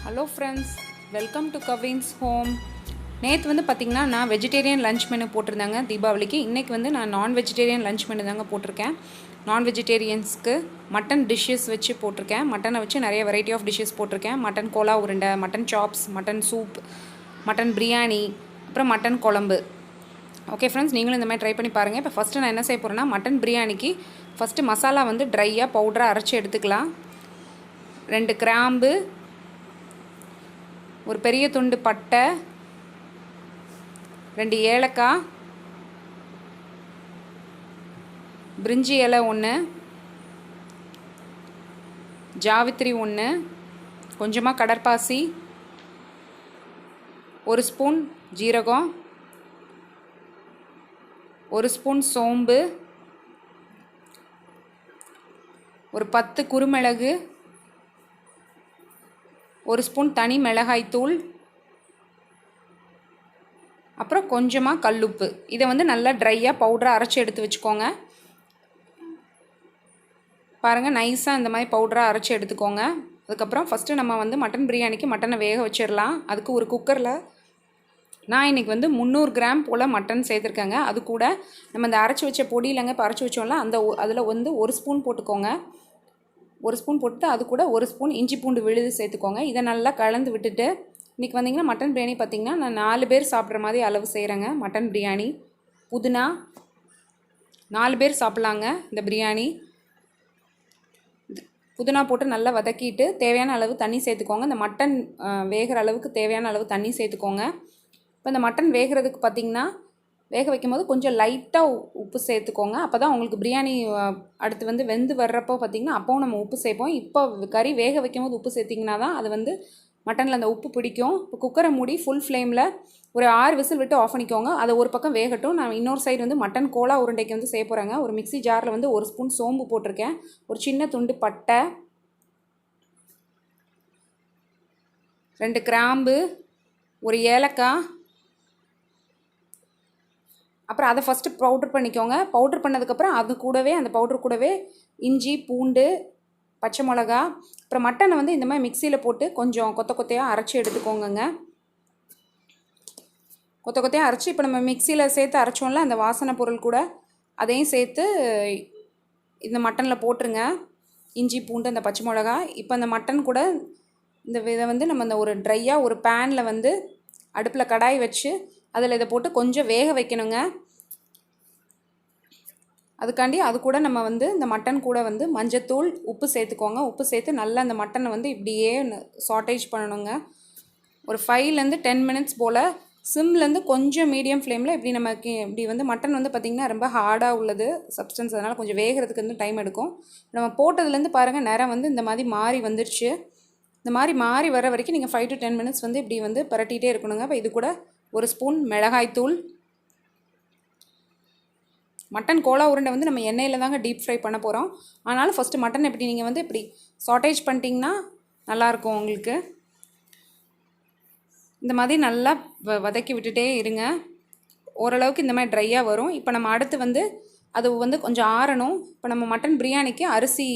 Hello friends, welcome to Cavin's home. நேற்று வந்து பார்த்திங்கன்னா நான் வெஜிடேரியன் லன்ச் மெனு போட்டிருந்தாங்க தீபாவளிக்கு. இன்றைக்கி வந்து நான் நான் வெஜிடேரியன் லன்ச் மெனு தாங்க போட்டிருக்கேன். நான் வெஜிடேரியன்ஸ்க்கு மட்டன் டிஷ்ஷஸ் வச்சு போட்டிருக்கேன். மட்டனை வச்சு நிறைய வெரைட்டி ஆஃப் டிஷ்ஷஸ் போட்டிருக்கேன். மட்டன் கோலா உருண்டை, mutton chops, mutton soup, mutton biryani, அப்புறம் மட்டன் குழம்பு. ஓகே ஃப்ரெண்ட்ஸ், நீங்களும் இந்த மாதிரி ட்ரை பண்ணி பாருங்கள். இப்போ ஃபஸ்ட்டு நான் என்ன செய்ய போகிறேன்னா, மட்டன் பிரியாணிக்கு ஃபஸ்ட்டு மசாலா வந்து ட்ரையாக பவுடராக அரைச்சி எடுத்துக்கலாம். 2 கிராம்பு, ஒரு பெரிய துண்டு பட்டை, 2 ஏலக்காய், பிரிஞ்சி இலை 1, ஜாவித்திரி 1, கொஞ்சமாக கடற்பாசி, 1 ஸ்பூன் ஜீரகம், 1 ஸ்பூன் சோம்பு, ஒரு 10 குருமிளகு, 1 ஸ்பூன் தனி மிளகாய்த்தூள், அப்புறம் கொஞ்சமாக கல்லுப்பு. இதை வந்து நல்லா ட்ரையாக பவுடராக அரைச்சி எடுத்து வச்சுக்கோங்க. பாருங்கள், நைஸாக இந்த மாதிரி பவுடராக அரைச்சி எடுத்துக்கோங்க. அதுக்கப்புறம் ஃபஸ்ட்டு நம்ம வந்து மட்டன் பிரியாணிக்கு மட்டனை வேக வச்சிடலாம். அதுக்கு ஒரு குக்கரில் நான் இன்றைக்கி வந்து 300 கிராம் போல் மட்டன் சேர்த்துருக்கேங்க. அது கூட நம்ம இந்த அரைச்சி வச்ச பொடியிலங்க இப்போ அரைச்சி வச்சோம்ல, அதில் வந்து 1 ஸ்பூன் போட்டுக்கோங்க. 1 ஸ்பூன் போட்டு அது கூட 1 ஸ்பூன் இஞ்சி பூண்டு விழுது சேர்த்துக்கோங்க. இதை நல்லா கலந்து விட்டுட்டு, இன்றைக்கி வந்திங்கன்னா மட்டன் பிரியாணி பார்த்திங்கன்னா நான் 4 பேர் சாப்பிட்ற மாதிரி அளவு செய்கிறேங்க. மட்டன் பிரியாணி, புதினா 4 பேர் சாப்பிட்லாங்க. இந்த பிரியாணி புதினா போட்டு நல்லா வதக்கிட்டு தேவையான அளவு தண்ணி சேர்த்துக்கோங்க. இந்த மட்டன் வேகிற அளவுக்கு தேவையான அளவு தண்ணி சேர்த்துக்கோங்க. இப்போ இந்த மட்டன் வேகிறதுக்கு பார்த்திங்கன்னா வேக வைக்கும்போது கொஞ்சம் லைட்டாக உப்பு சேர்த்துக்கோங்க. அப்போ தான் உங்களுக்கு பிரியாணி அடுத்து வந்து வெந்து வர்றப்போ பார்த்திங்கன்னா அப்போவும் நம்ம உப்பு சேர்ப்போம். இப்போ கறி வேக வைக்கும்போது உப்பு சேர்த்திங்கன்னா தான் அது வந்து மட்டனில் அந்த உப்பு பிடிக்கும். இப்போ குக்கரை மூடி ஃபுல் ஃப்ளேமில் ஒரு 6 விசில் விட்டு ஆஃப் பண்ணிக்கோங்க. அதை ஒரு பக்கம் வேகட்டும். நான் இன்னொரு சைடு வந்து மட்டன் கோலா உருண்டைக்கு வந்து செய்ய போகிறேங்க. ஒரு மிக்ஸி ஜாரில் வந்து 1 ஸ்பூன் சோம்பு போட்டிருக்கேன், ஒரு சின்ன துண்டு பட்டை, 2 கிராம்பு, ஒரு ஏலக்காய், அப்புறம் அதை ஃபஸ்ட்டு பவுட்ரு பண்ணிக்கோங்க. பவுட்ரு பண்ணதுக்கப்புறம் அது கூடவே அந்த பவுட்ரு கூடவே இஞ்சி, பூண்டு, பச்சை மிளகா, அப்புறம் மட்டனை வந்து இந்த மாதிரி மிக்சியில் போட்டு கொஞ்சம் கொத்த கொத்தையாக அரைச்சி எடுத்துக்கோங்க. கொத்த கொத்தையாக அரைச்சி இப்போ நம்ம மிக்சியில் சேர்த்து அரைச்சோம்ல அந்த வாசனை பொருள் கூட அதையும் சேர்த்து இந்த மட்டனில் போட்டுருங்க. இஞ்சி, பூண்டு, அந்த பச்சை மிளகா. இப்போ அந்த மட்டன் கூட இதை வந்து நம்ம இந்த ஒரு ட்ரையாக ஒரு பேனில் வந்து அடுப்பில் கடாய் வச்சு அதில் இதை போட்டு கொஞ்சம் வேக வைக்கணுங்க. அதுக்காண்டி அது கூட நம்ம வந்து இந்த மட்டன் கூட வந்து மஞ்சத்தூள், உப்பு சேர்த்துக்கோங்க. உப்பு சேர்த்து நல்லா அந்த மட்டனை வந்து இப்படியே சாட்டேஜ் பண்ணணுங்க. ஒரு 5லேருந்து 10 மினிட்ஸ் போல் சிம்லேருந்து கொஞ்சம் மீடியம் ஃப்ளேமில் இப்படி நமக்கு இப்படி வந்து மட்டன் வந்து பார்த்திங்கன்னா ரொம்ப ஹார்டாக உள்ளது சப்ஸ்டன்ஸ், அதனால் கொஞ்சம் வேகிறதுக்கு வந்து டைம் எடுக்கும். நம்ம போட்டதுலேருந்து பாருங்கள் நிறம் வந்து இந்த மாதிரி மாறி வந்துருச்சு. இந்த மாதிரி மாறி வர வரைக்கும் நீங்கள் 5 to 10 மினிட்ஸ் வந்து இப்படி வந்து பரட்டிகிட்டே இருக்கணுங்க. இப்போ இது கூட 1 ஸ்பூன் மிளகாய்த்தூள். மட்டன் கோலா உருண்டை வந்து நம்ம எண்ணெயில் தாங்க டீப் ஃப்ரை பண்ண போகிறோம். ஆனாலும் ஃபஸ்ட்டு மட்டன் எப்படி நீங்கள் வந்து இப்படி சாட்டேஜ் பண்ணிட்டீங்கன்னா நல்லாயிருக்கும் உங்களுக்கு. இந்த மாதிரி நல்லா வதக்கி விட்டுட்டே இருங்க. ஓரளவுக்கு இந்த மாதிரி ட்ரையாக வரும். இப்போ நம்ம அடுத்து வந்து அது வந்து கொஞ்சம் ஆறணும். இப்போ நம்ம மட்டன் பிரியாணிக்கு அரிசி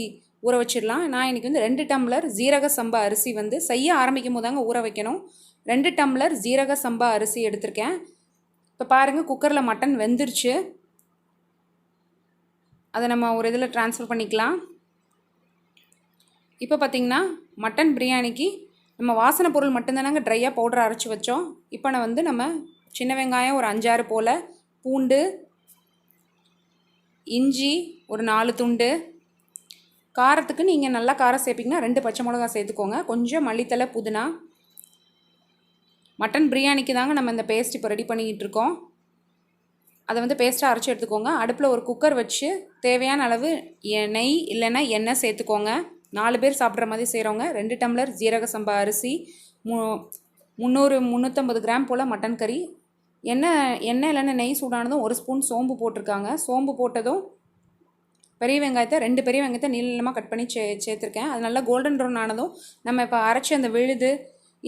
ஊற வச்சிடலாம். நான் இன்றைக்கி வந்து 2 டம்ளர் ஜீரக சம்பா அரிசி வந்து செய்ய ஆரம்பிக்கும் போது தாங்க ஊற வைக்கணும். 2 டம்ளர் ஜீரக சம்பா அரிசி எடுத்திருக்கேன். இப்போ பாருங்கள், குக்கரில் மட்டன் வெந்துருச்சு. அதை நம்ம ஒரு இதில் ட்ரான்ஸ்ஃபர் பண்ணிக்கலாம். இப்போ பார்த்திங்கன்னா மட்டன் பிரியாணிக்கு நம்ம வாசனை பொருள் மட்டும்தானாங்க ட்ரையாக பவுடர் அரைச்சி வச்சோம். இப்போ நான் வந்து நம்ம சின்ன வெங்காயம் ஒரு 5-6 போல், பூண்டு, இஞ்சி ஒரு 4 துண்டு, காரத்துக்கு நீங்கள் நல்லா காரம் சேர்ப்பிங்கன்னா 2 பச்சை மிளகா சேர்த்துக்கோங்க, கொஞ்சம் மல்லித்தலை, புதினா. மட்டன் பிரியாணிக்கு தாங்க நம்ம இந்த பேஸ்ட் இப்போ ரெடி பண்ணிக்கிட்டு இருக்கோம். அதை வந்து பேஸ்ட்டாக அரைச்சி எடுத்துக்கோங்க. அடுப்பில் ஒரு குக்கர் வச்சு தேவையான அளவு நெய் இல்லைன்னா எண்ணெய் சேர்த்துக்கோங்க. 4 பேர் சாப்பிட்ற மாதிரி செய்கிறவங்க. 2 டம்ளர் ஜீரக சம்பா அரிசி, 300-350 கிராம் போல் மட்டன் கறி. எண்ணெய் இல்லைன்னா நெய் சூடானதும் 1 ஸ்பூன் சோம்பு போட்டிருக்காங்க. சோம்பு போட்டதும் பெரிய வெங்காயத்தை 2 பெரிய வெங்காயத்தை நீளமாக கட் பண்ணி சேர்த்துருக்கேன். அது நல்லா கோல்டன் ப்ரௌன் ஆனதும் நம்ம இப்போ அரைச்சி அந்த விழுது,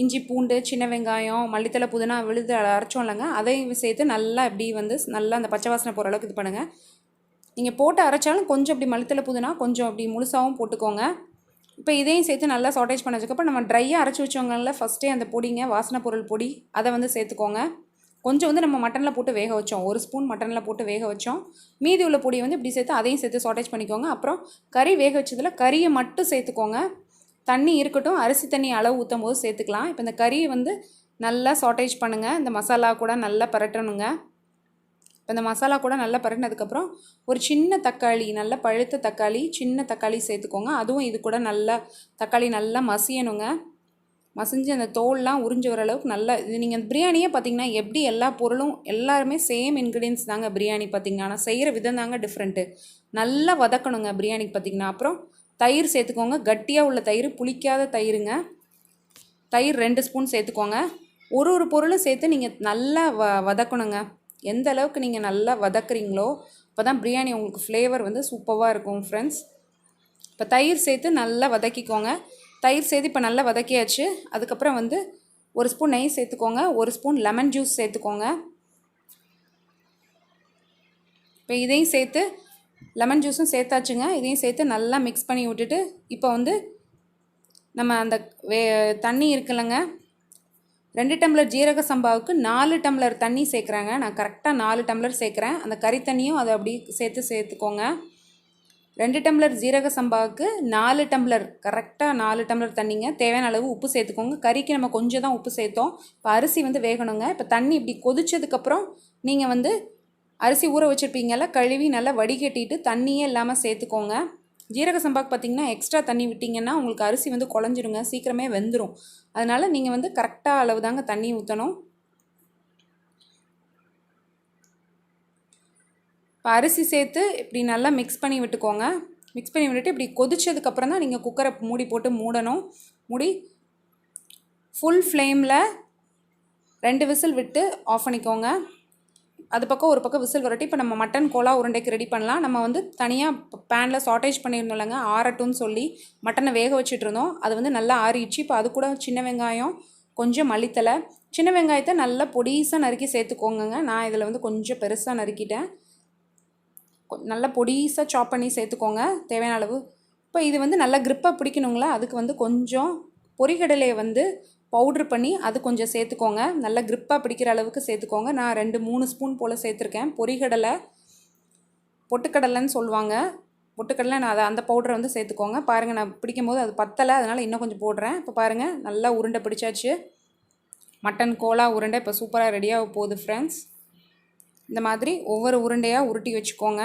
இஞ்சி, பூண்டு, சின்ன வெங்காயம், மல்லித்தலை, புதினா விழுது அரைச்சோம் இல்லைங்க, அதையும் சேர்த்து நல்லா இப்படி வந்து நல்லா அந்த பச்சை வாசனை போகிற அளவுக்கு இது பண்ணுங்கள். நீங்கள் போட்டு அரைச்சாலும் கொஞ்சம் இப்படி மல்லித்தலை, புதினா கொஞ்சம் அப்படி முழுசாகவும் போட்டுக்கோங்க. இப்போ இதையும் சேர்த்து நல்லா சாட்டேஜ் பண்ண வச்சதுக்கப்புறம் நம்ம ட்ரையாக அரைச்சி வச்சவங்களில் ஃபஸ்ட்டே அந்த பொடிங்க வாசனை பொருள் பொடி அதை வந்து சேர்த்துக்கோங்க. கொஞ்சம் வந்து நம்ம மட்டனில் போட்டு வேக வச்சோம், 1 ஸ்பூன் மட்டனில் போட்டு வேக வச்சோம். மீதி உள்ள பொடியை வந்து இப்படி சேர்த்து அதையும் சேர்த்து சாட்டேஜ் பண்ணிக்கோங்க. அப்புறம் கறி வேக வச்சதில் கறியை மட்டும் சேர்த்துக்கோங்க. தண்ணி இருக்கட்டும், அரிசி தண்ணி அளவு ஊற்றும் போது சேர்த்துக்கலாம். இப்போ இந்த கறியை வந்து நல்லா சாட்டேஜ் பண்ணுங்கள். இந்த மசாலா கூட நல்லா பரட்டணுங்க. இப்போ இந்த மசாலா கூட நல்லா பரட்டினதுக்கப்புறம் ஒரு சின்ன தக்காளி, நல்ல பழுத்த தக்காளி, சின்ன தக்காளி சேர்த்துக்கோங்க. அதுவும் இது கூட நல்லா தக்காளி நல்லா மசியணுங்க. மசிஞ்சு அந்த தோல்லாம் உறிஞ்சி வர அளவுக்கு நல்லா இது. நீங்கள் பிரியாணியே பார்த்திங்கன்னா எப்படி எல்லா பொருளும் எல்லாருமே சேம் இன்க்ரீடியன்ஸ் தாங்க பிரியாணி பார்த்திங்கன்னா, ஆனால் செய்கிற விதம் தாங்க டிஃப்ரெண்ட்டு. நல்லா வதக்கணுங்க பிரியாணிக்கு பார்த்திங்கன்னா. அப்புறம் தயிர் சேர்த்துக்கோங்க. கட்டியாக உள்ள தயிர், புளிக்காத தயிருங்க. தயிர் 2 ஸ்பூன் சேர்த்துக்கோங்க. ஒரு பொருளும் சேர்த்து நீங்கள் நல்லா வதக்கணுங்க. எந்த அளவுக்கு நீங்கள் நல்லா வதக்குறீங்களோ அப்போ தான் பிரியாணி உங்களுக்கு ஃப்ளேவர் வந்து சூப்பராக இருக்கும் ஃப்ரெண்ட்ஸ். இப்போ தயிர் சேர்த்து நல்லா வதக்கிக்கோங்க. தயிர் சேர்த்து இப்போ நல்லா வதக்கியாச்சு. அதுக்கப்புறம் வந்து 1 ஸ்பூன் நெய் சேர்த்துக்கோங்க. 1 ஸ்பூன் லெமன் ஜூஸ் சேர்த்துக்கோங்க. இப்போ இதையும் சேர்த்து லெமன் ஜூஸும் சேர்த்தாச்சுங்க. இதையும் சேர்த்து நல்லா மிக்ஸ் பண்ணி விட்டுட்டு இப்போ வந்து நம்ம அந்த தண்ணி இருக்குல்லங்க, 2 டம்ளர் ஜீரக சம்பாவுக்கு 4 டம்ளர் தண்ணி சேர்க்குறாங்க. நான் கரெக்டாக 4 டம்ளர் சேர்க்குறேன். அந்த கறி தண்ணியும் அதை அப்படி சேர்த்துக்கோங்க. 2 டம்ளர் ஜீரக சம்பாவுக்கு 4 டம்ளர், கரெக்டாக 4 டம்ளர் தண்ணிங்க. தேவையான அளவு உப்பு சேர்த்துக்கோங்க. கறிக்கு நம்ம கொஞ்சம் தான் உப்பு சேர்த்தோம். இப்போ அரிசி வந்து வேகணுங்க. இப்போ தண்ணி இப்படி கொதிச்சதுக்கப்புறம் நீங்கள் வந்து அரிசி ஊற வச்சுருப்பீங்கல்ல, கழுவி நல்லா வடிகட்டிட்டு தண்ணியே இல்லாமல் சேர்த்துக்கோங்க. ஜீரக சம்பாவுக்கு பார்த்திங்கன்னா எக்ஸ்ட்ரா தண்ணி விட்டிங்கன்னா உங்களுக்கு அரிசி வந்து குழஞ்சிருங்க, சீக்கிரமே வெந்துடும். அதனால் நீங்கள் வந்து கரெக்டாக அளவு தாங்க தண்ணி ஊற்றணும். இப்போ அரிசி சேர்த்து இப்படி நல்லா மிக்ஸ் பண்ணி விட்டுக்கோங்க. மிக்ஸ் பண்ணி விட்டுட்டு இப்படி கொதிச்சதுக்கப்புறம் தான் நீங்கள் குக்கரை மூடி போட்டு மூடணும். மூடி ஃபுல் ஃப்ளேமில் 2 விசில் விட்டு ஆஃப் பண்ணிக்கோங்க. அது பக்கம் ஒரு பக்கம் விசில் வரட்டி இப்போ நம்ம மட்டன் கோலா உருண்டைக்கு ரெடி பண்ணலாம். நம்ம வந்து தனியாக பேனில் சாட்டேஜ் பண்ணியிருந்தோம் இல்லைங்க, ஆறட்டும்னு சொல்லி மட்டனை வேக வச்சுட்டு இருந்தோம். அது வந்து நல்லா ஆறிடுச்சு. இப்போ அது கூட சின்ன வெங்காயம், கொஞ்சம் மல்லித்தலை, சின்ன வெங்காயத்தை நல்லா பொடிசாக நறுக்கி சேர்த்துக்கோங்க. நான் இதில் வந்து கொஞ்சம் பெருசாக நறுக்கிட்டேன். நல்லா பொடிசாக சாப் பண்ணி சேர்த்துக்கோங்க தேவையான அளவு. இப்போ இது வந்து நல்லா க்ரிப்பாக பிடிக்கணுங்களா, அதுக்கு வந்து கொஞ்சம் பொரிகடலையை வந்து பவுட்ரு பண்ணி அது கொஞ்சம் சேர்த்துக்கோங்க. நல்லா க்ரிப்பாக பிடிக்கிற அளவுக்கு சேர்த்துக்கோங்க. நான் 2-3 ஸ்பூன் போல் சேர்த்துருக்கேன். பொரிகடலை, பொட்டுக்கடலைன்னு சொல்லுவாங்க, பொட்டுக்கடலை. நான் அதை அந்த பவுடரை வந்து சேர்த்துக்கோங்க. பாருங்கள், நான் பிடிக்கும் போது அது பத்தலை, அதனால் இன்னும் கொஞ்சம் போடுறேன். இப்போ பாருங்கள், நல்லா உருண்டை பிடிச்சாச்சு. மட்டன் கோலா உருண்டை இப்போ சூப்பராக ரெடியாக போகுது ஃப்ரெண்ட்ஸ். இந்த மாதிரி ஒவ்வொரு உருண்டையாக உருட்டி வச்சுக்கோங்க.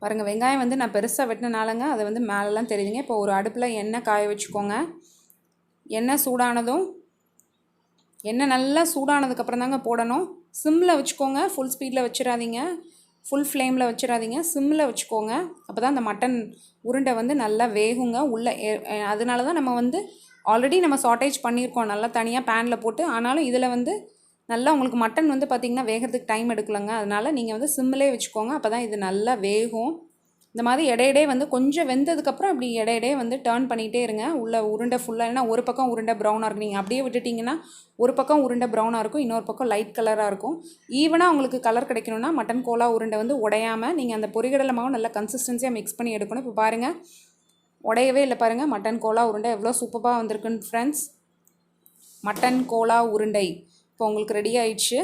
பாருங்கள், வெங்காயம் வந்து நான் பெருசாக வெட்டினாலங்க அதை வந்து மேலெலாம் தெரியுதுங்க. இப்போ ஒரு அடுப்பில் எண்ணெய் காய வச்சுக்கோங்க. எண்ணெய் சூடானதும், எண்ணெய் நல்லா சூடானதுக்கப்புறம் தாங்க போடணும். சிம்மில் வச்சுக்கோங்க, ஃபுல் ஸ்பீடில் வச்சிடாதீங்க, ஃபுல் ஃப்ளேமில் வச்சிடாதீங்க, சிம்மில் வச்சுக்கோங்க. அப்போ தான் அந்த மட்டன் உருண்டை வந்து நல்லா வேகுங்க உள்ளே. அதனால தான் நம்ம வந்து ஆல்ரெடி நம்ம சாட்டேஜ் பண்ணியிருக்கோம் நல்லா தனியாக பேனில் போட்டு. ஆனாலும் இதில் வந்து நல்லா உங்களுக்கு மட்டன் வந்து பார்த்திங்கன்னா வேகிறதுக்கு டைம் எடுக்கலங்க. அதனால் நீங்கள் வந்து சிம்மிலே வச்சுக்கோங்க. அப்போ தான் இது நல்லா வேகும். இந்த மாதிரி இடையிடையே வந்து கொஞ்சம் வெந்ததுக்கப்புறம் அப்படி இடையிடையே வந்து டர்ன் பண்ணிகிட்டே இருங்க. உள்ள உருண்டை ஃபுல்லாக, இல்லைனா ஒரு பக்கம் உருண்டை ப்ரௌனாக இருக்கும். நீங்கள் அப்படியே விட்டுட்டிங்கன்னா ஒரு பக்கம் உருண்டை ப்ரௌனாக இருக்கும், இன்னொரு பக்கம் லைட் கலராக இருக்கும். ஈவனாக உங்களுக்கு கலர் கிடைக்கணும்னா மட்டன் கோலா உருண்டை வந்து உடையாமல் நீங்கள் அந்த பொரிகடலை மாவு நல்லா கன்சிஸ்டன்சியாக மிக்ஸ் பண்ணி எடுக்கணும். இப்போ பாருங்கள், உடையவே இல்லை பாருங்கள். மட்டன் கோலா உருண்டை எவ்வளோ சூப்பராக வந்திருக்குன்னு ஃப்ரெண்ட்ஸ். மட்டன் கோலா உருண்டை இப்போ உங்களுக்கு ரெடி ஆயிடுச்சு.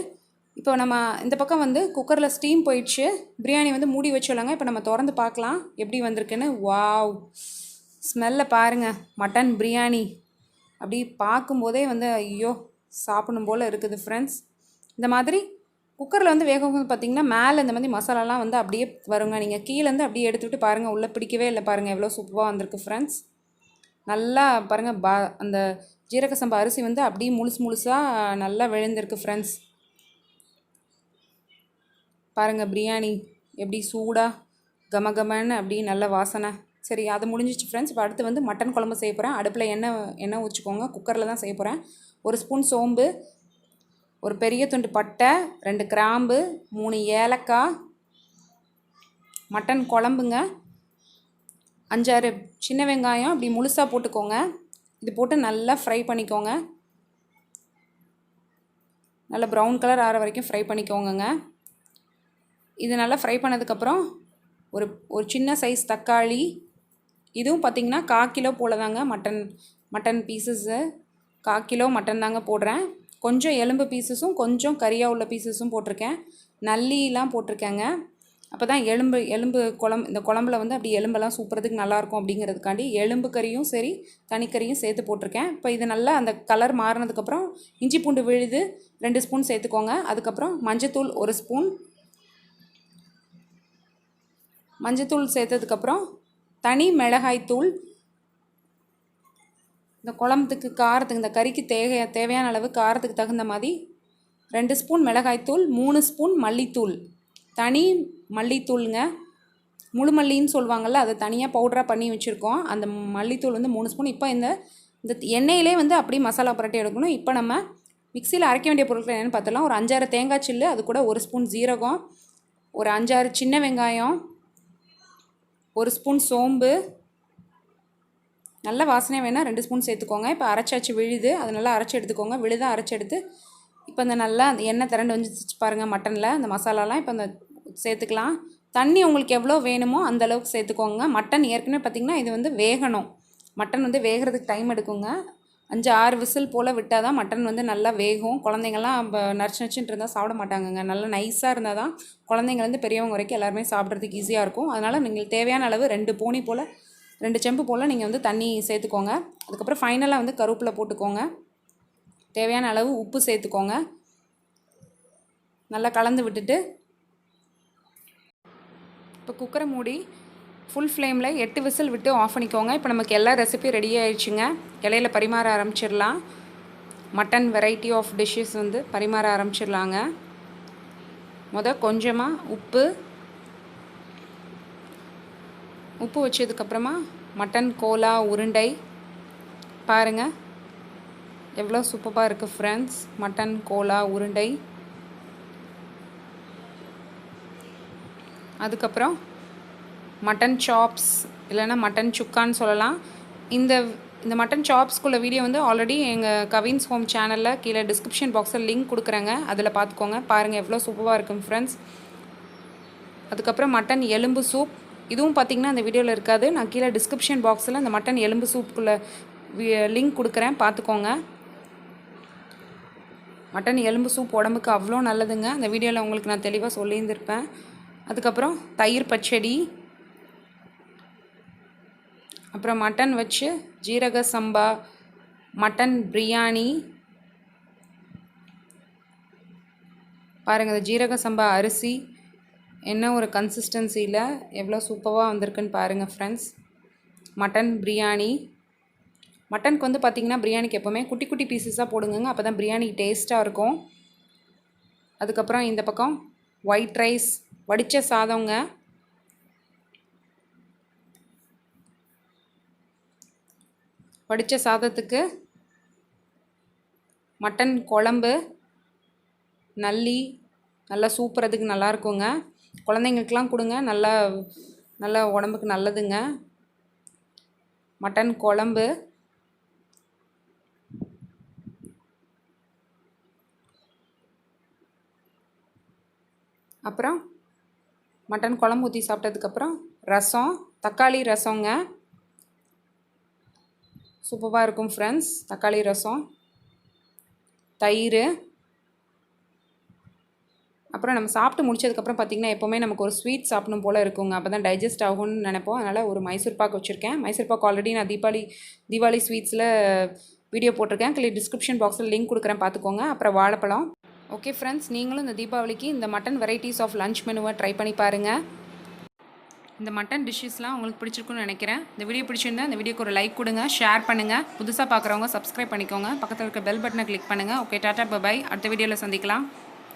இப்போ நம்ம இந்த பக்கம் வந்து குக்கரில் ஸ்டீம் போயிடுச்சு. பிரியாணி வந்து மூடி வச்சோலாங்க. இப்போ நம்ம திறந்து பார்க்கலாம் எப்படி வந்திருக்குன்னு. வாவ், ஸ்மெல்லை பாருங்கள். மட்டன் பிரியாணி அப்படி பார்க்கும்போதே வந்து ஐயோ சாப்பிடணும் போல் இருக்குது ஃப்ரெண்ட்ஸ். இந்த மாதிரி குக்கரில் வந்து வேக பார்த்திங்கன்னா மேலே இந்த மாதிரி மசாலாலாம் வந்து அப்படியே வருங்க. நீங்கள் கீழேருந்து அப்படியே எடுத்துகிட்டு பாருங்கள், உள்ளே பிடிக்கவே இல்லை பாருங்கள், எவ்வளோ சூப்பராக வந்திருக்கு ஃப்ரெண்ட்ஸ். நல்லா பாருங்கள், அந்த ஜீரக சம்பா அரிசி வந்து அப்படியே முழுசாக நல்லா விழுந்திருக்கு ஃப்ரெண்ட்ஸ். பாருங்கள் பிரியாணி எப்படி சூடாக கமகமன்னு அப்படி நல்ல வாசனை. சரி, அது முடிஞ்சிச்சு ஃப்ரெண்ட்ஸ். இப்போ அடுத்து வந்து மட்டன் குழம்பு செய்ய போகிறேன். அடுப்பில் எண்ணெய் ஊற்றிக்கோங்க. குக்கரில் தான் செய்ய போகிறேன். 1 ஸ்பூன் சோம்பு, ஒரு பெரிய துண்டு பட்டை, 2 கிராம்பு, 3 ஏலக்காய், மட்டன் குழம்புங்க, 5-6 சின்ன வெங்காயம் அப்படி முழுசாக போட்டுக்கோங்க. இது போட்டு நல்லா ஃப்ரை பண்ணிக்கோங்க. நல்லா ப்ரௌன் கலர் ஆகிற வரைக்கும் ஃப்ரை பண்ணிக்கோங்க. இது நல்லா ஃப்ரை பண்ணதுக்கப்புறம் ஒரு ஒரு சின்ன சைஸ் தக்காளி, இதுவும் பார்த்திங்கன்னா 1/4 கிலோ போல் தாங்க மட்டன் பீசஸ்ஸு 1/4 கிலோ மட்டன் தாங்க போடுறேன். கொஞ்சம் எலும்பு பீசஸும் கொஞ்சம் கறியாக உள்ள பீசஸும் போட்டிருக்கேன். நல்லிலாம் போட்டிருக்கேங்க. அப்போ தான் எலும்பு இந்த குழம்புல வந்து அப்படி எலும்பெல்லாம் சூப்புறதுக்கு நல்லாயிருக்கும் அப்படிங்கிறதுக்காண்டி எலும்பு கறியும் சரி தனிக்கறியும் சேர்த்து போட்டிருக்கேன். இப்போ இது நல்லா அந்த கலர் மாறினதுக்கப்புறம் இஞ்சி பூண்டு விழுது 2 ஸ்பூன் சேர்த்துக்கோங்க. அதுக்கப்புறம் மஞ்சத்தூள் 1 ஸ்பூன், மஞ்சத்தூள் சேர்த்ததுக்கப்புறம் தனி மிளகாய் தூள், இந்த குழம்புக்கு காரத்துக்கு இந்த கறிக்கு தேவையான அளவு காரத்துக்கு தகுந்த மாதிரி 2 ஸ்பூன் மிளகாய்த்தூள், 3 ஸ்பூன் மல்லித்தூள், தனி மல்லித்தூளுங்க, முழு மல்லின்னு சொல்லுவாங்கள்ல, அதை தனியாக பவுடராக பண்ணி வச்சுருக்கோம். அந்த மல்லித்தூள் வந்து 3 ஸ்பூன். இப்போ இந்த எண்ணெயிலே வந்து அப்படியே மசாலா புரட்டி எடுக்கணும். இப்போ நம்ம மிக்சியில் அரைக்க வேண்டிய பொருட்கள் என்னென்னு பார்த்தலாம். ஒரு 5-6 தேங்காய் சில்லு, அது கூட 1 ஸ்பூன் ஜீரகம், ஒரு 5-6 சின்ன வெங்காயம், 1 ஸ்பூன் சோம்பு, நல்ல வாசனை வேணால் 2 ஸ்பூன் சேர்த்துக்கோங்க. இப்போ அரைச்சாச்சு விழுது, அதை நல்லா அரைச்சி எடுத்துக்கோங்க. விழுதாக அரைச்சி எடுத்து இப்போ அந்த நல்லா அந்த எண்ணெய் திரண்டு வந்துச்சு பாருங்கள் மட்டனில், அந்த மசாலாலாம் இப்போ அந்த சேர்த்துக்கலாம். தண்ணி உங்களுக்கு எவ்வளோ வேணுமோ அந்தளவுக்கு சேர்த்துக்கோங்க. மட்டன் ஏற்கனவே பார்த்திங்கன்னா இது வந்து வேகணும். மட்டன் வந்து வேகிறதுக்கு டைம் எடுக்குங்க. 5-6 விசில் போல் விட்டால் தான் மட்டன் வந்து நல்லா வேகும். குழந்தைங்கள்லாம் இப்போ நச்சுன்னு இருந்தால் சாப்பிட மாட்டாங்கங்க. நல்லா நைஸாக இருந்தால் தான் குழந்தைங்கலேருந்து பெரியவங்க வரைக்கும் எல்லாருமே சாப்பிட்றதுக்கு ஈஸியாக இருக்கும். அதனால் நீங்கள் தேவையான அளவு 2 செம்பு போல் நீங்கள் வந்து தண்ணி சேர்த்துக்கோங்க. அதுக்கப்புறம் ஃபைனலாக வந்து கருவேப்பிலை போட்டுக்கோங்க. தேவையான அளவு உப்பு சேர்த்துக்கோங்க. நல்லா கலந்து விட்டுட்டு இப்போ குக்கரை மூடி ஃபுல் ஃப்ளேமில் 8 விசில் விட்டு ஆஃப் பண்ணிக்கோங்க. இப்போ நமக்கு எல்லா ரெசிபியும் ரெடி ஆகிடுச்சுங்க. இலையில் பரிமாற ஆரம்பிச்சிடலாம். மட்டன் வெரைட்டி ஆஃப் டிஷ்ஷஸ் வந்து பரிமாற ஆரம்பிச்சிடலாங்க. கொஞ்சமாக உப்பு வச்சதுக்கப்புறமா மட்டன் கோலா உருண்டை பாருங்கள் எவ்வளோ சூப்பராக இருக்குது ஃப்ரெண்ட்ஸ். மட்டன் கோலா உருண்டை, அதுக்கப்புறம் மட்டன் சாப்ஸ் இல்லைன்னா மட்டன் சுக்கான்னு சொல்லலாம். இந்த மட்டன் சாப்ஸ்குள்ள வீடியோ வந்து ஆல்ரெடி எங்கள் கவின்ஸ் ஹோம் சேனலில் கீழே டிஸ்கிரிப்ஷன் பாக்ஸில் லிங்க் கொடுக்குறேங்க, அதில் பார்த்துக்கோங்க. பாருங்கள் எவ்வளோ சூப்பராக இருக்குங்க ஃப்ரெண்ட்ஸ். அதுக்கப்புறம் மட்டன் எலும்பு சூப், இதுவும் பார்த்திங்கன்னா அந்த வீடியோவில் இருக்காது. நான் கீழே டிஸ்கிரிப்ஷன் பாக்ஸில் இந்த மட்டன் எலும்பு சூப்புக்குள்ளே லிங்க் கொடுக்குறேன், பார்த்துக்கோங்க. மட்டன் எலும்பு சூப் உடம்புக்கு அவ்வளோ நல்லதுங்க. அந்த வீடியோவில் உங்களுக்கு நான் தெளிவாக சொல்லியிருந்திருப்பேன். அதுக்கப்புறம் தயிர் பச்சடி, அப்புறம் மட்டன் வச்சு ஜீரக சம்பா மட்டன் பிரியாணி. பாருங்கள் இந்த ஜீரக சம்பா அரிசி என்ன ஒரு கன்சிஸ்டன்சியில் எவ்வளோ சூப்பராக வந்திருக்குன்னு பாருங்கள் ஃப்ரெண்ட்ஸ். மட்டன் பிரியாணி, மட்டனுக்கு வந்து பார்த்திங்கன்னா பிரியாணிக்கு எப்போவுமே குட்டி குட்டி பீசஸாக போடுங்க, அப்போ தான் பிரியாணி டேஸ்ட்டாக இருக்கும். அதுக்கப்புறம் இந்த பக்கம் ஒயிட் ரைஸ், வடித்த சாதங்க, வடித்த சாதத்துக்கு மட்டன் குழம்பு, நல்லி நல்லா சூப்புறதுக்கு நல்லா இருக்குங்க. குழந்தைங்களுக்கெலாம் கொடுங்க, நல்லா உடம்புக்கு நல்லதுங்க. மட்டன் குழம்பு, அப்புறம் மட்டன் குழம்பு ஊற்றி சாப்பிட்டதுக்கப்புறம் ரசம், தக்காளி ரசங்க, சூப்பராக இருக்கும் ஃப்ரெண்ட்ஸ். தக்காளி ரசம், தயிர், அப்புறம் நம்ம சாப்பிட்டு முடிச்சதுக்கப்புறம் பார்த்திங்கன்னா எப்போவுமே நமக்கு ஒரு ஸ்வீட் சாப்பிடணும் போல் இருக்குங்க, அப்போ தான் டைஜஸ்ட் ஆகும்னு நினைப்போம். அதனால் ஒரு மைசூர் பாக் வச்சுருக்கேன். மைசூர் பாக் ஆல்ரெடி நான் தீபாவளி ஸ்வீட்ஸில் வீடியோ போட்டிருக்கேன், டிஸ்கிரிப்ஷன் பாக்ஸில் லிங்க் கொடுக்குறேன், பார்த்துக்கோங்க. அப்புறம் வாழைப்பழம். ஓகே ஃப்ரெண்ட்ஸ், நீங்களும் இந்த தீபாவளிக்கு இந்த மட்டன் வெரைட்டிஸ் ஆஃப் லன்ச் மெனுவை ட்ரை பண்ணி பாருங்கள். இந்த மட்டன் டிஷ்ஷஸ்லாம் உங்களுக்கு பிடிச்சிருக்குன்னு நினைக்கிறேன். இந்த வீடியோ பிடிச்சிருந்தா இந்த வீடியோக்கு ஒரு லைக் கொடுங்க, ஷேர் பண்ணுங்கள். புதுசாக பார்க்குறவங்க சப்ஸ்கிரைப் பண்ணிக்கோங்க. பக்கத்தில் இருக்க பெல் பட்டனை கிளிக் பண்ணுங்கள். Okay, tata bye. அடுத்த வீடியோவில் சந்திக்கலாம்.